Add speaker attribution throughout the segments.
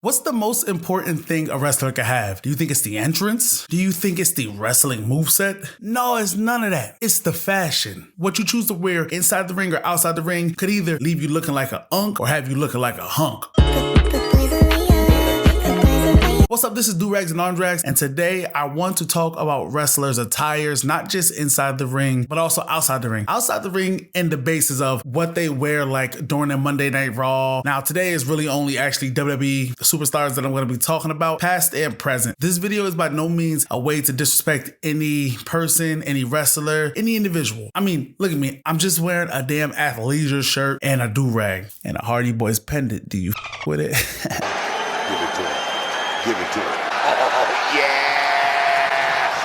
Speaker 1: What's the most important thing a wrestler could have? Do you think it's the entrance? Do you think it's the wrestling moveset? No, it's none of that. It's the fashion. What you choose to wear inside the ring or outside the ring could either leave you looking like a hunk or have you looking like a hunk. What's up? This is Do-Rags and Arm-Drags, and today I want to talk about wrestlers' attires, not just inside the ring, but also outside the ring. Outside the ring in the basis of what they wear like during their Monday Night Raw. Now, today is really only actually WWE superstars that I'm going to be talking about, past and present. This video is by no means a way to disrespect any person, any wrestler, any individual. I mean, look at me. I'm just wearing a damn athleisure shirt and a do-rag and a Hardy Boys pendant. Do you with it?
Speaker 2: Give it to him. Oh, yeah.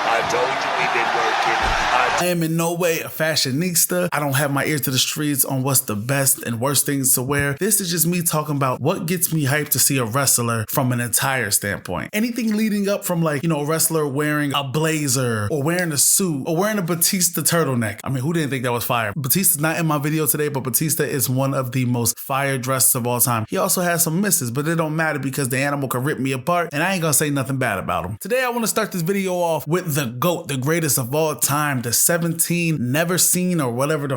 Speaker 2: I told you we've been working.
Speaker 1: I am in no way a fashionista. I don't have my ears to the streets on what's the best and worst things to wear. This is just me talking about what gets me hyped to see a wrestler from an attire standpoint. Anything leading up from like, a wrestler wearing a blazer or wearing a suit or wearing a Batista turtleneck. I mean, who didn't think that was fire? Batista's not in my video today, but Batista is one of the most fire dresses of all time. He also has some misses, but it don't matter because the animal can rip me apart and I ain't gonna say nothing bad about him. Today, I want to start this video off with the GOAT, the greatest of all time, the 17 never seen or whatever the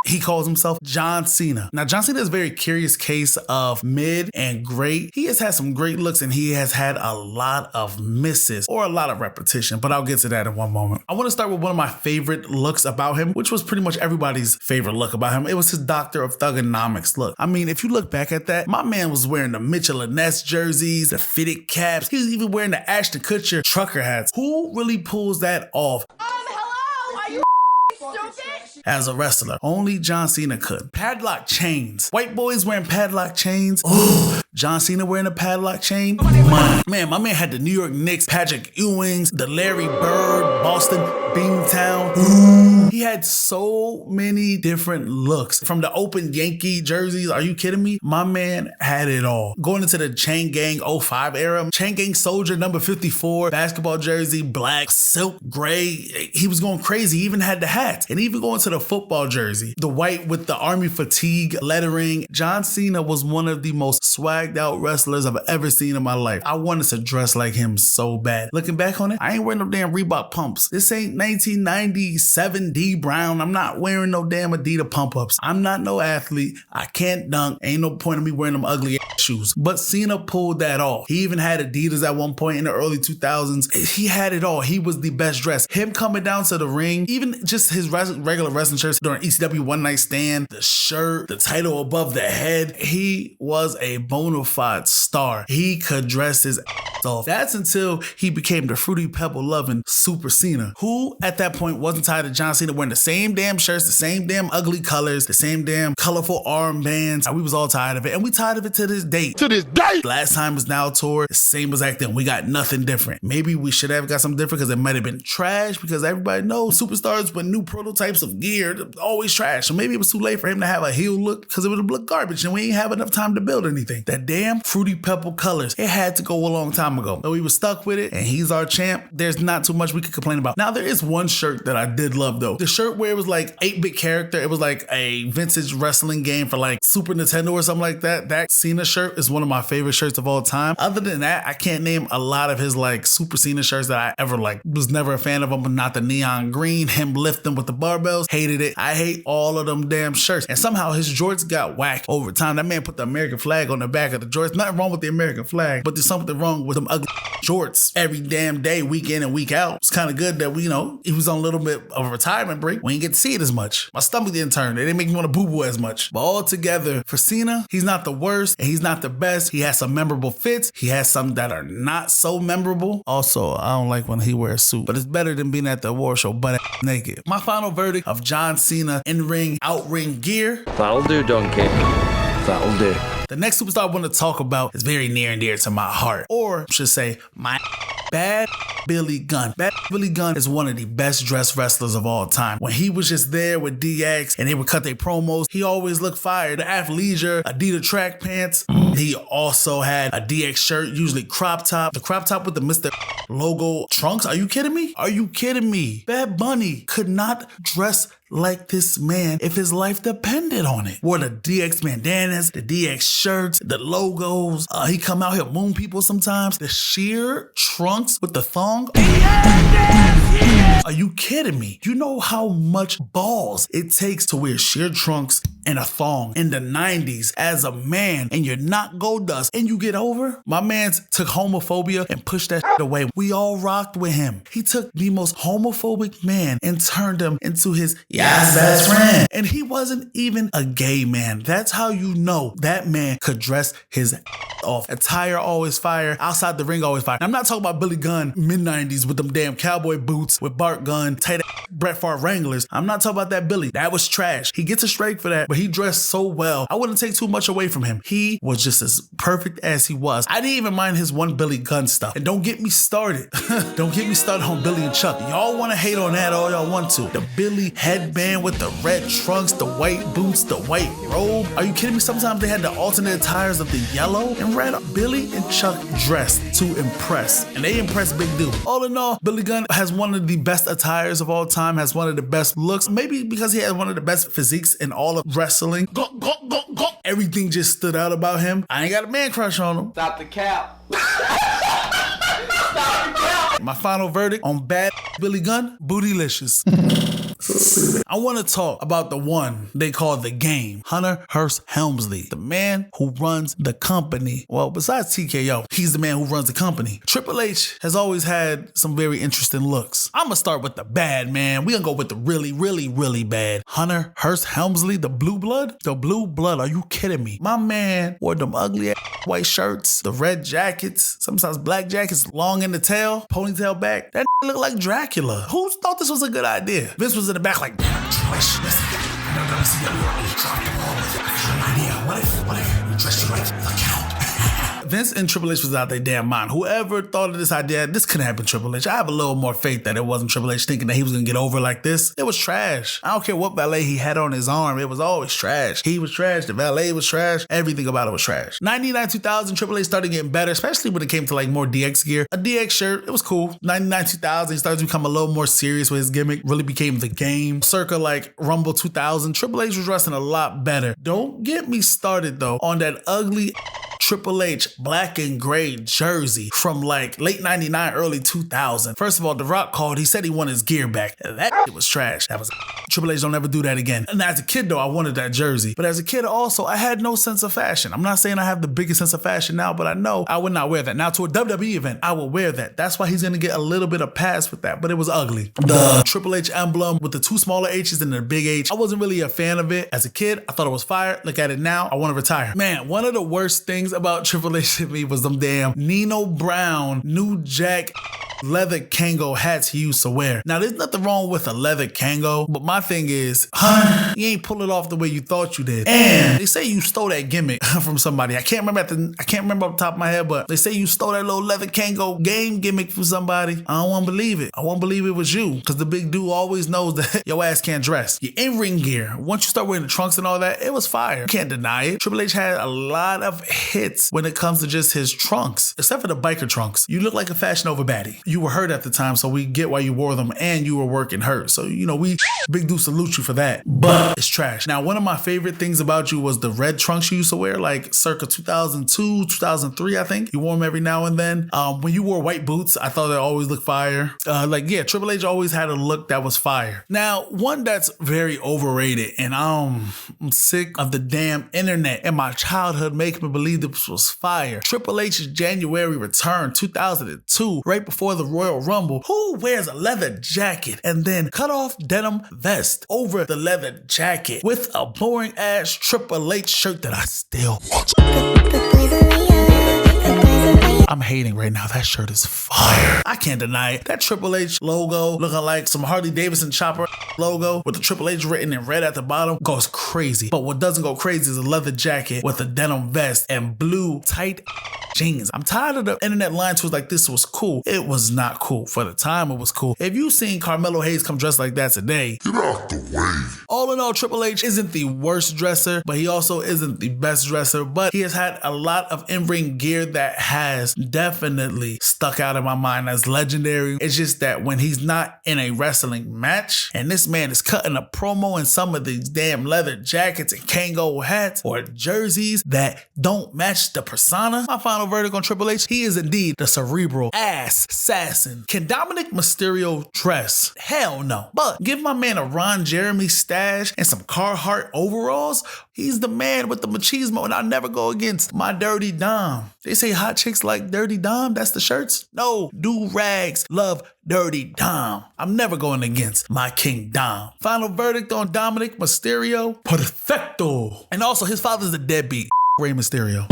Speaker 1: he calls himself, John Cena. Now, John Cena is a very curious case of mid and great. He has had some great looks and he has had a lot of misses or a lot of repetition, but I'll get to that in one moment. I want to start with one of my favorite looks about him, which was pretty much everybody's favorite look about him. It was his Doctor of Thugonomics look. I mean, if you look back at that, my man was wearing the Mitchell and Ness jerseys, the fitted caps. He was even wearing the Ashton Kutcher trucker hats. Who really pulls that off?
Speaker 3: Hello? Are you stupid?
Speaker 1: As a wrestler? Only John Cena could. Padlock chains. White boys wearing padlock chains. Oh, John Cena wearing a padlock chain. Man, my man had the New York Knicks, Patrick Ewings, the Larry Bird, Boston, Beantown. He had so many different looks. From the open Yankee jerseys, are you kidding me? My man had it all. Going into the Chain Gang 05 era, Chain Gang Soldier number 54, basketball jersey, black, silk, gray. He was going crazy. He even had the hats. And even going to the football jersey, the white with the army fatigue lettering. John Cena was one of the most swagged out wrestlers I've ever seen in my life. I wanted to dress like him so bad. Looking back on it, I ain't wearing no damn Reebok pumps. This ain't 1997 D Brown. I'm not wearing no damn Adidas pump ups. I'm not no athlete. I can't dunk. Ain't no point in me wearing them ugly ass shoes. But Cena pulled that off. He even had Adidas at one point in the early 2000s. He had it all. He was the best dressed. Him coming down to the ring, even just his regular wrestling shirts during ECW One Night Stand, the shirt, the title above the head. He was a bona fide star. He could dress his ass off. That's until he became the Fruity Pebble loving Super Cena, who at that point wasn't tired of John Cena wearing the same damn shirts, the same damn ugly colors, the same damn colorful armbands. We was all tired of it, and we tired of it to this day. Last time was now tour, the same as back then. We got nothing different. Maybe we should have got something different because it might have been trash, because everybody knows superstars with new prototypes of gear always trash. So maybe it was too late for him to have a heel look because it would have looked garbage and we ain't have enough time to build anything. That damn Fruity Pebble colors, it had to go a long time ago. But we were stuck with it and he's our champ. There's not too much we could complain about. Now there is one shirt that I did love though. The shirt where it was like 8-bit character. It was like a vintage wrestling game for like Super Nintendo or something like that. That Cena shirt is one of my favorite shirts of all time. Other than that, I can't name a lot of his like Super Cena shirts that I ever like. Was never a fan of them, but not the neon green, him lifting with the barbells. Hated it. I hate all of them damn shirts. And somehow his jorts got whacked over time. That man put the American flag on the back of the jorts. Nothing wrong with the American flag, but there's something wrong with them ugly jorts every damn day, week in and week out. It's kind of good that we, he was on a little bit of a retirement break. We didn't get to see it as much. My stomach didn't turn. It didn't make me want to boo-boo as much. But all together, for Cena, he's not the worst and he's not the best. He has some memorable fits. He has some that are not so memorable. Also, I don't like when he wears a suit, but it's better than being at the award show butt naked. My final verdict of John Cena in-ring, out-ring gear.
Speaker 4: That'll do, Donkey. That'll do.
Speaker 1: The next superstar I want to talk about is very near and dear to my heart, or I should say my Bad Billy Gunn. Bad Billy Gunn is one of the best dressed wrestlers of all time. When he was just there with DX and they would cut their promos, he always looked fire. The athleisure, Adidas track pants. He also had a DX shirt, usually crop top. The crop top with the Mr. logo trunks. Are you kidding me? Are you kidding me? Bad Bunny could not dress like this man if his life depended on it. Wore the DX bandanas, the DX shirts, the logos. He come out here moon people sometimes. The sheer trunks with the thong. Are you kidding me? You know how much balls it takes to wear sheer trunks and a thong in the 90s as a man, and you're not gold dust and you get over? My man took homophobia and pushed that shit away. We all rocked with him. He took the most homophobic man and turned him into his best friend. And he wasn't even a gay man. That's how you know that man could dress his off. Attire always fire. Outside the ring always fire. Now, I'm not talking about Billy Gunn mid-90s with them damn cowboy boots with Bart Gunn, tight Bret Hart Wranglers. I'm not talking about that Billy. That was trash. He gets a straight for that, but he dressed so well. I wouldn't take too much away from him. He was just as perfect as he was. I didn't even mind his one Billy Gunn stuff. And don't get me started. Don't get me started on Billy and Chuck. Y'all want to hate on that all y'all want to. The Billy headband with the red trunks, the white boots, the white robe. Are you kidding me? Sometimes they had the alternate attires of the yellow and red. Billy and Chuck dressed to impress, and they impressed Big Dude. All in all, Billy Gunn has one of the best attires of all time, has one of the best looks, maybe because he has one of the best physiques in all of wrestling. Everything just stood out about him. I ain't got a man crush on him.
Speaker 5: Stop the cap.
Speaker 1: My final verdict on bad Billy Gunn, bootylicious. I want to talk about the one they call the Game, Hunter Hearst Helmsley, the man who runs the company. Well, besides TKO, he's the man who runs the company. Triple H has always had some very interesting looks. I'm going to start with the bad, man. We're going to go with the really, really, really bad. Hunter Hearst Helmsley, the blue blood? The blue blood, are you kidding me? My man wore them ugly white shirts, the red jackets, sometimes black jackets, long in the tail, ponytail back. That looked like Dracula. Who thought this was a good idea? Vince was in the back like, Trish, listen, I know WCW dropped the ball with it. I have an idea. What if you dress you like the Count? Vince and Triple H was out their damn mind. Whoever thought of this idea, this couldn't happen, Triple H. I have a little more faith that it wasn't Triple H thinking that he was going to get over like this. It was trash. I don't care what valet he had on his arm. It was always trash. He was trash. The valet was trash. Everything about it was trash. 99, 2000, Triple H started getting better, especially when it came to like more DX gear. A DX shirt, it was cool. 99, 2000, he started to become a little more serious with his gimmick. Really became the Game. Circa like Rumble 2000, Triple H was dressing a lot better. Don't get me started though on that ugly Triple H black and gray jersey from like late 99, early 2000. First of all, The Rock called. He said he wanted his gear back. That shit was trash. That was Triple H don't ever do that again. And as a kid though, I wanted that jersey. But as a kid also, I had no sense of fashion. I'm not saying I have the biggest sense of fashion now, but I know I would not wear that. Now to a WWE event, I will wear that. That's why he's gonna get a little bit of pass with that. But it was ugly. The Triple H emblem with the two smaller H's and the big H. I wasn't really a fan of it. As a kid, I thought it was fire. Look at it now. I want to retire. Man, one of the worst things about Triple H to me was them damn Nino Brown, New Jack leather Kango hats he used to wear. Now, there's nothing wrong with a leather Kango, but my thing is, you ain't pull it off the way you thought you did. And they say you stole that gimmick from somebody. I can't remember off the top of my head, but they say you stole that little leather Kango game gimmick from somebody. I don't want to believe it. I won't believe it was you, because the big dude always knows that your ass can't dress. Your in-ring gear, once you start wearing the trunks and all that, it was fire. You can't deny it. Triple H had a lot of hits when it comes to just his trunks, except for the biker trunks. You look like a Fashion Over baddie. You were hurt at the time, so we get why you wore them, and you were working hurt. So, we big dude salute you for that. But it's trash. Now, one of my favorite things about you was the red trunks you used to wear, like circa 2002, 2003, I think. You wore them every now and then. When you wore white boots, I thought they always looked fire. Triple H always had a look that was fire. Now, one that's very overrated, and I'm sick of the damn internet and my childhood making me believe this was fire. Triple H's January return, 2002, right before the Royal Rumble. Who wears a leather jacket and then cut off denim vest over the leather jacket with a boring ass Triple H shirt that I still want? I'm hating right now. That shirt is fire. I can't deny it. That Triple H logo looking like some Harley Davidson chopper logo with the Triple H written in red at the bottom goes crazy. But what doesn't go crazy is a leather jacket with a denim vest and blue tight jeans. I'm tired of the internet line to like this was cool. It was not cool. For the time, it was cool. If you seen Carmelo Hayes come dressed like that today,
Speaker 2: Get out the way.
Speaker 1: all in all, Triple H isn't the worst dresser, but he also isn't the best dresser. But he has had a lot of in-ring gear that has definitely stuck out in my mind as legendary. It's just that when he's not in a wrestling match and this man is cutting a promo in some of these damn leather jackets and Kango hats or jerseys that don't match the persona, my final verdict on Triple H, he is indeed the cerebral ass assassin. Can Dominik Mysterio dress? Hell no. But give my man a Ron Jeremy stash and some Carhartt overalls, he's the man with the machismo, and I'll never go against my Dirty Dom. They say hot chicks like Dirty Dom, that's the shirts? No, do-rags love Dirty Dom. I'm never going against my King Dom. Final verdict on Dominik Mysterio, perfecto. And also his father's a deadbeat, Rey Mysterio.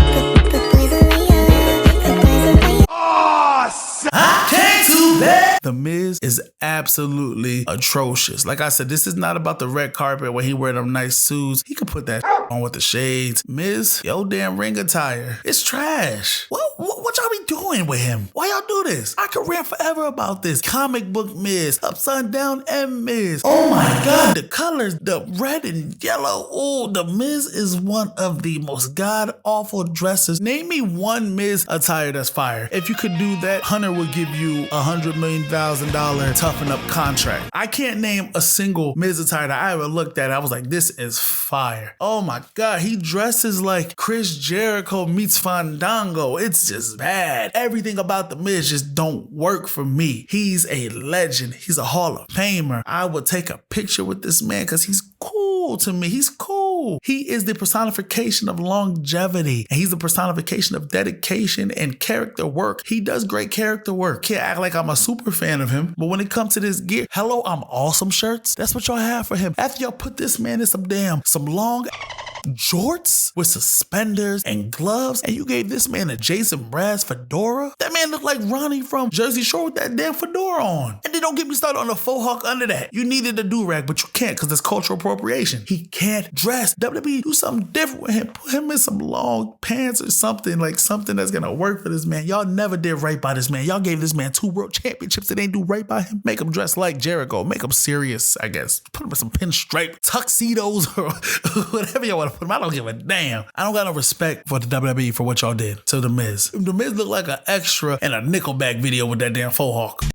Speaker 1: I came to bed. The Miz is absolutely atrocious. Like I said, this is not about the red carpet where he wear them nice suits. He could put that on with the shades. Miz, yo damn ring attire. It's trash. What y'all be doing with him? Why y'all do this? I could rant forever about this. Comic book Miz, upside down M Miz. Oh my God, the colors, the red and yellow. Oh, the Miz is one of the most god awful dressers. Name me one Miz attire that's fire. If you could do that, Hunter would give you $100 million toughen up contract. I can't name a single Miz attire that I ever looked at. I was like, this is fire. Oh my God, he dresses like Chris Jericho meets Fandango. It's just bad. Everything about the Miz just don't work for me. He's a legend. He's a Hall of Famer. I would take a picture with this man because he's cool to me. He's cool. He is the personification of longevity, and he's the personification of dedication and character work. He does great character work. Can't act like I'm a super fan of him, but when it comes to this gear, hello, I'm awesome shirts. That's what y'all have for him. After y'all put this man in some long jorts with suspenders and gloves, and you gave this man a Jason Mraz fedora. That man looked like Ronnie from Jersey Shore with that damn fedora on. And then don't get me started on the faux hawk under that. You needed a do-rag, but you can't because it's cultural appropriation. He can't dress. WWE, do something different with him. Put him in some long pants or something, like something that's gonna work for this man. Y'all never did right by this man. Y'all gave this man 2 world championships that ain't do right by him. Make him dress like Jericho. Make him serious, I guess. Put him in some pinstripe tuxedos or whatever y'all want to put him. I don't give a damn. I don't got no respect for the WWE for what y'all did to The Miz. The Miz looked like an extra in a Nickelback video with that damn faux hawk.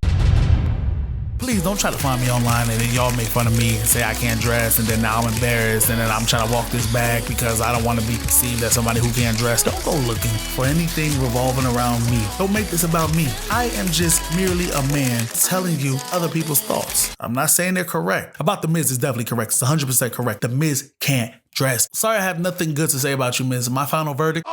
Speaker 1: Please don't try to find me online and then y'all make fun of me and say I can't dress, and then now I'm embarrassed and then I'm trying to walk this back because I don't want to be perceived as somebody who can't dress. Don't go looking for anything revolving around me. Don't make this about me. I am just merely a man telling you other people's thoughts. I'm not saying they're correct. About The Miz is definitely correct. It's 100% correct. The Miz can't dress. Sorry, I have nothing good to say about you, Miz. My final verdict?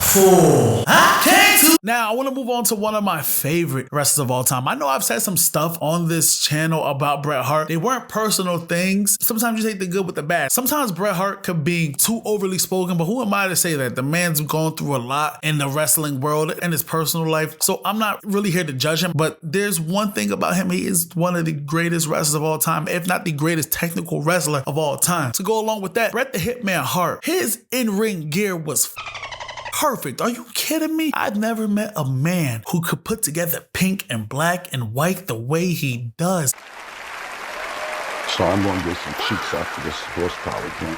Speaker 1: Fool. I came to. Now, I want to move on to one of my favorite wrestlers of all time. I know I've said some stuff on this channel about Bret Hart. They weren't personal things. Sometimes you take the good with the bad. Sometimes Bret Hart could be too overly spoken, but who am I to say that? The man's gone through a lot in the wrestling world and his personal life. So I'm not really here to judge him, but there's one thing about him. He is one of the greatest wrestlers of all time, if not the greatest technical wrestler of all time. To go along with that, Bret the Hitman Hart, his in-ring gear was perfect. Are you kidding me? I've never met a man who could put together pink and black and white the way he does.
Speaker 5: So I'm going to get some cheeks after this horsepower game.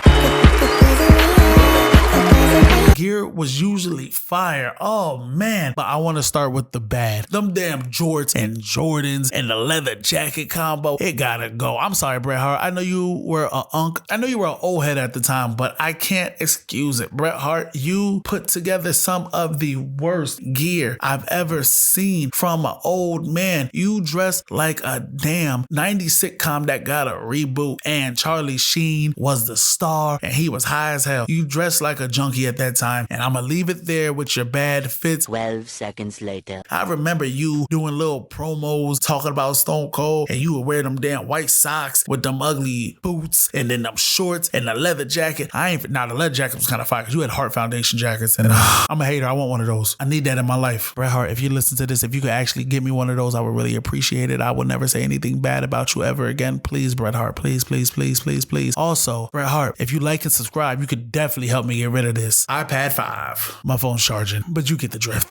Speaker 1: Gear was usually fire. Oh man. But I want to start with the bad. Them damn jorts and Jordans and the leather jacket combo. It gotta go. I'm sorry, Bret Hart. I know you were a unk. I know you were an old head at the time, but I can't excuse it. Bret Hart, you put together some of the worst gear I've ever seen from an old man. You dressed like a damn 90s sitcom that got a reboot, and Charlie Sheen was the star and he was high as hell. You dressed like a junkie at that time, and I'm gonna leave it there with your bad fits.
Speaker 6: 12 seconds later.
Speaker 1: I remember you doing little promos talking about Stone Cold, and you would wear them damn white socks with them ugly boots and then them shorts and the leather jacket. The leather jacket was kind of fire because you had Hart Foundation jackets, and I'm a hater. I want one of those. I need that in my life. Bret Hart, if you listen to this, if you could actually give me one of those, I would really appreciate it. I would never say anything bad about you ever again. Please, Bret Hart. Please, please, please, please, please. Also, Bret Hart, if you like and subscribe, you could definitely help me get rid of this iPad Pad 5. My phone's charging, but you get the drift.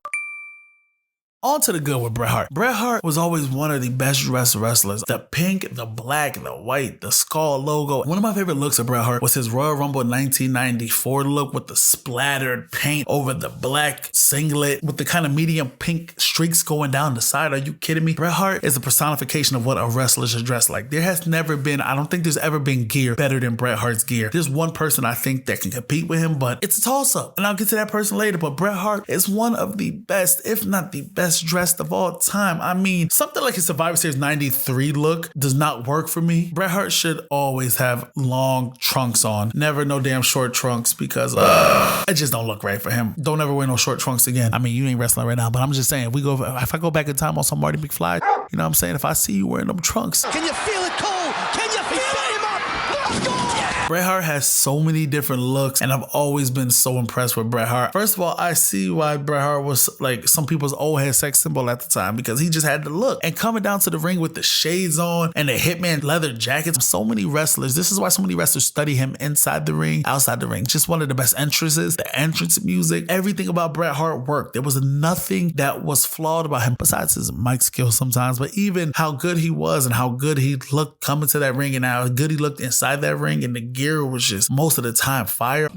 Speaker 1: On to the good with Bret Hart. Bret Hart was always one of the best dressed wrestlers. The pink, the black, the white, the skull logo. One of my favorite looks of Bret Hart was his Royal Rumble 1994 look with the splattered paint over the black singlet with the kind of medium pink streaks going down the side. Are you kidding me? Bret Hart is a personification of what a wrestler should dress like. There has never been, I don't think there's ever been gear better than Bret Hart's gear. There's one person I think that can compete with him, but it's a toss-up. And I'll get to that person later, but Bret Hart is one of the best, if not the best dressed of all time. I mean, something like his Survivor Series 93 look does not work for me. Bret Hart should always have long trunks on. Never no damn short trunks because it just don't look right for him. Don't ever wear no short trunks again. I mean, you ain't wrestling right now, but I'm just saying, if I go back in time on some Marty McFly, you know what I'm saying? If I see you wearing them trunks.
Speaker 6: Can you feel it, Cole? Can you feel him up? Let's go!
Speaker 1: Bret Hart has so many different looks, and I've always been so impressed with Bret Hart. First of all, I see why Bret Hart was like some people's old head sex symbol at the time, because he just had the look. And coming down to the ring with the shades on and the Hitman leather jackets, so many wrestlers, this is why so many wrestlers study him inside the ring, outside the ring. Just one of the best entrances, the entrance music, everything about Bret Hart worked. There was nothing that was flawed about him besides his mic skills sometimes, but even how good he was and how good he looked coming to that ring and how good he looked inside that ring, and the gear was just most of the time fire.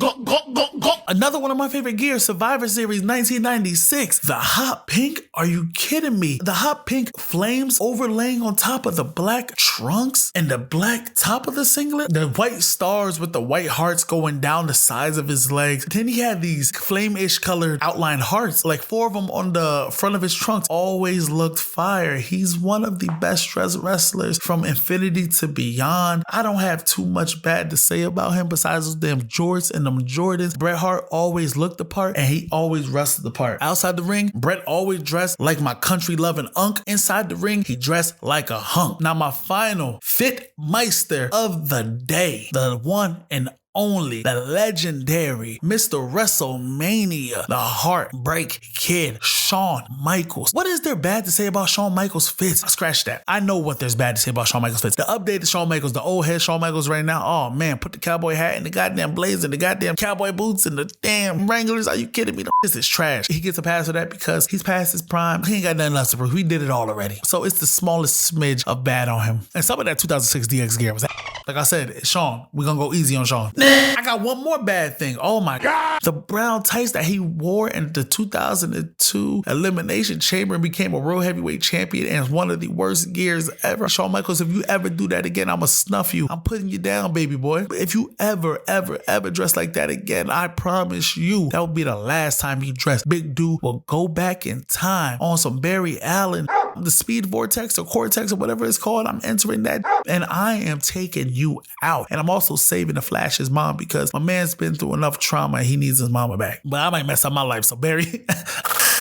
Speaker 1: Another one of my favorite gears, Survivor Series 1996. The hot pink? Are you kidding me? The hot pink flames overlaying on top of the black trunks and the black top of the singlet. The white stars with the white hearts going down the sides of his legs. Then he had these flame-ish colored outline hearts, like 4 of them on the front of his trunks. Always looked fire. He's one of the best dressed wrestlers from infinity to beyond. I don't have too much bad to say about him besides those damn jorts and them Jordans. Bret Hart always looked the part and he always wrestled the part. Outside the ring, Bret always dressed like my country loving unk. Inside the ring, he dressed like a hunk. Now my final fit meister of the day, the one and only, the legendary Mr. WrestleMania, the Heartbreak Kid, Shawn Michaels. What is there bad to say about Shawn Michaels fits? Scratch that. I know what there's bad to say about Shawn Michaels fits. The updated Shawn Michaels, the old head Shawn Michaels right now, oh man, put the cowboy hat and the goddamn blazer and the goddamn cowboy boots and the damn Wranglers. Are you kidding me? This is trash. He gets a pass for that because he's past his prime. He ain't got nothing else to prove. We did it all already. So it's the smallest smidge of bad on him. And some of that 2006 DX gear was, like I said, Shawn, we're gonna go easy on Shawn. I got one more bad thing. Oh my God. The brown tights that he wore in the 2002 Elimination Chamber and became a World Heavyweight Champion and one of the worst gears ever. Shawn Michaels, if you ever do that again, I'ma snuff you. I'm putting you down, baby boy. But if you ever dress like that again, I promise you, that will be the last time you dress. Big dude will go back in time on some Barry Allen, the Speed Vortex or Cortex or whatever it's called. I'm entering that and I am taking you out. And I'm also saving the Flash's mom because my man's been through enough trauma and he needs his mama back. But I might mess up my life. So Barry,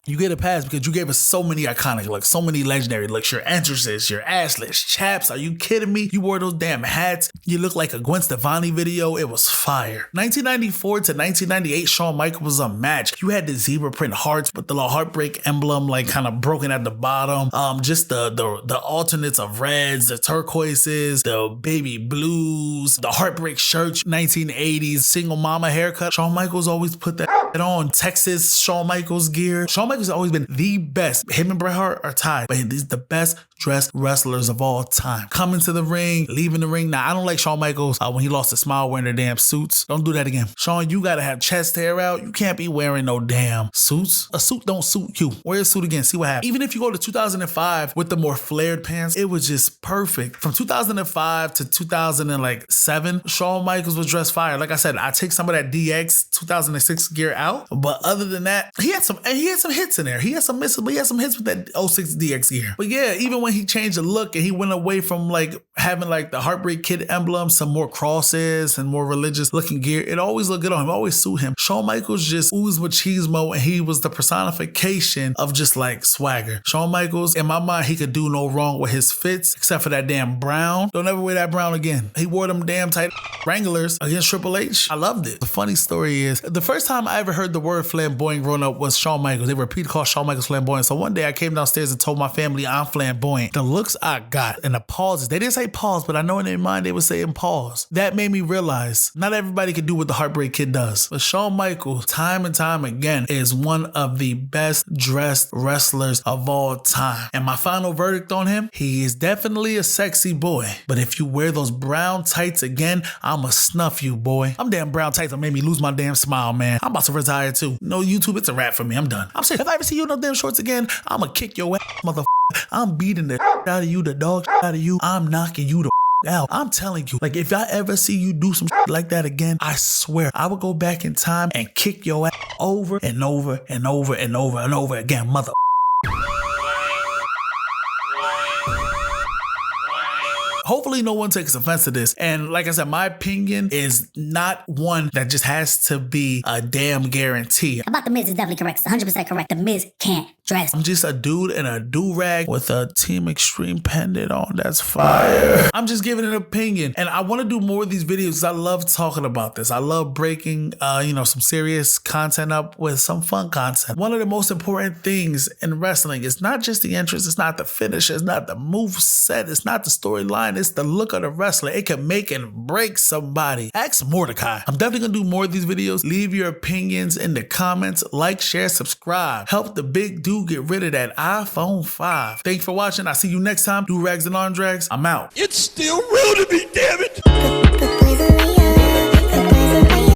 Speaker 1: you get a pass because you gave us so many iconic looks, so many legendary looks, your entrances, your assless chaps. Are you kidding me? You wore those damn hats. You look like a Gwen Stefani video. It was fire. 1994 to 1998, Shawn Michaels was a match. You had the zebra print hearts with the little heartbreak emblem like kind of broken at the bottom. Just the alternates of reds, the turquoises, the baby blues, the heartbreak shirts, 1980s single mama haircut. Shawn Michaels always put that on. Texas Shawn Michaels gear. Shawn Michaels has always been the best. Him and Bret Hart are tied, but he's the best dressed wrestlers of all time. Coming to the ring, leaving the ring. Now, I don't like Shawn Michaels when he lost his smile wearing the damn suits. Don't do that again. Shawn, you gotta have chest hair out. You can't be wearing no damn suits. A suit don't suit you. Wear a suit again. See what happens. Even if you go to 2005 with the more flared pants, it was just perfect. From 2005 to 2007, Shawn Michaels was dressed fire. Like I said, I take some of that DX 2006 gear out, but other than that, he had some hits in there. He had some misses, but he had some hits with that 06 DX gear. But yeah, even when he changed the look and he went away from like having like the Heartbreak Kid emblem, some more crosses and more religious looking gear, it always looked good on him, always suit him. Shawn Michaels just oozed machismo and he was the personification of just like swagger. Shawn Michaels, in my mind, he could do no wrong with his fits, except for that damn brown. Don't ever wear that brown again. He wore them damn tight Wranglers against Triple H. I loved it. The funny story is, the first time I ever heard the word flamboyant growing up was Shawn Michaels. They were repeat called Shawn Michaels flamboyant. So one day I came downstairs and told my family I'm flamboyant. point, the looks I got and the pauses, they didn't say pause, but I know in their mind they were saying pause. That made me realize not everybody can do what the Heartbreak Kid does. But Shawn Michaels, time and time again, is one of the best dressed wrestlers of all time. And my final verdict on him, he is definitely a sexy boy. But if you wear those brown tights again, I'ma snuff you, boy. I'm damn brown tights that made me lose my damn smile, man. I'm about to retire too. No YouTube, it's a wrap for me. I'm done. I'm serious. If I ever see you in those damn shorts again, I'ma kick your ass, motherfucker. I'm beating the out of you, the dog out of you. I'm knocking you the out. I'm telling you, like, if I ever see you do some like that again, I swear I will go back in time and kick your ass over and over and over and over and over again, mother. Hopefully no one takes offense to this. And like I said, my opinion is not one that just has to be a damn guarantee.
Speaker 7: About The Miz is definitely correct. It's 100% correct. The Miz can't dress.
Speaker 1: I'm just a dude in a do-rag with a Team Extreme pendant on. That's fire. I'm just giving an opinion. And I want to do more of these videos because I love talking about this. I love breaking, some serious content up with some fun content. One of the most important things in wrestling is not just the entrance. It's not the finish. It's not the move set. It's not the storyline. It's the look of the wrestler. It can make and break somebody. Ask Mordecai. I'm definitely going to do more of these videos. Leave your opinions in the comments. Like, share, subscribe. Help the big dude get rid of that iPhone 5. Thanks for watching. I'll see you next time. Do rags and arm drags. I'm out.
Speaker 6: It's still real to me, damn it!